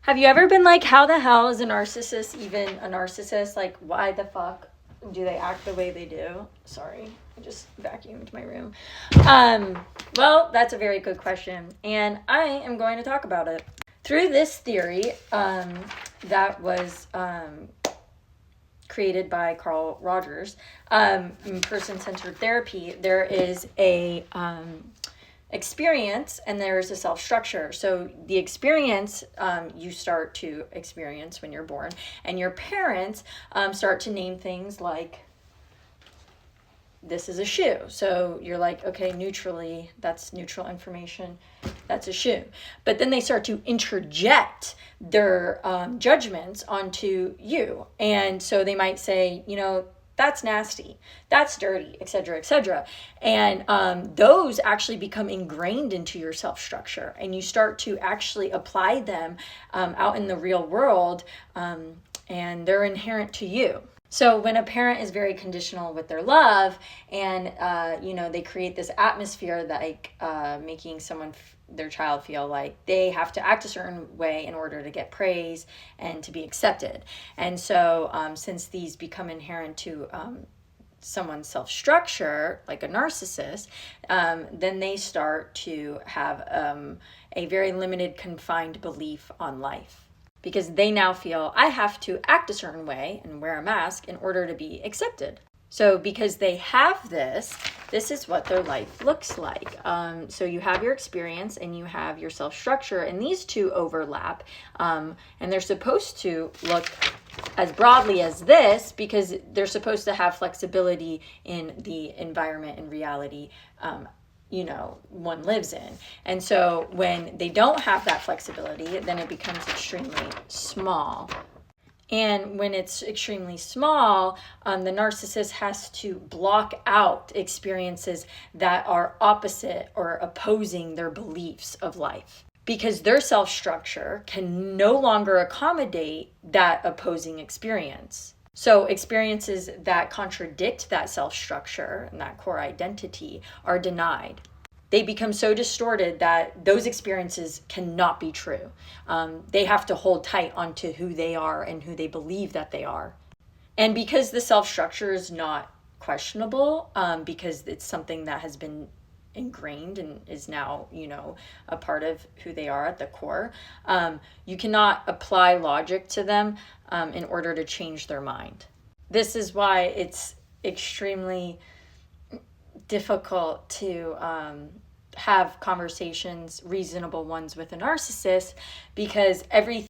Have you ever been like, how the hell is a narcissist even a narcissist? Like, why the fuck do they act the way they do? Sorry, I just vacuumed my room. Well, that's a very good question, and I am going to talk about it. Through this theory that was created by Carl Rogers, in person-centered therapy, there is a experience and there's a self-structure. So the experience you start to experience when you're born, and your parents start to name things like, this is a shoe. So you're like, okay, neutrally, that's neutral information, that's a shoe. But then they start to interject their judgments onto you. And so they might say, that's nasty, that's dirty, etc., etc. And those actually become ingrained into your self-structure, and you start to actually apply them out in the real world, and they're inherent to you. So when a parent is very conditional with their love, and they create this atmosphere like making their child feel like they have to act a certain way in order to get praise and to be accepted. And so since these become inherent to someone's self-structure, like a narcissist, then they start to have a very limited, confined belief on life. Because they now feel, I have to act a certain way and wear a mask in order to be accepted. So because they have this is what their life looks like. So you have your experience and you have your self-structure, and these two overlap. And they're supposed to look as broadly as this because they're supposed to have flexibility in the environment and reality one lives in. And so when they don't have that flexibility, then it becomes extremely small. And when it's extremely small, the narcissist has to block out experiences that are opposite or opposing their beliefs of life, because their self-structure can no longer accommodate that opposing experience. So experiences that contradict that self-structure and that core identity are denied. They become so distorted that those experiences cannot be true. They have to hold tight onto who they are and who they believe that they are. And because the self-structure is not questionable, because it's something that has been ingrained and is now, a part of who they are at the core, you cannot apply logic to them in order to change their mind. This is why it's extremely difficult to have conversations, reasonable ones, with a narcissist, because everything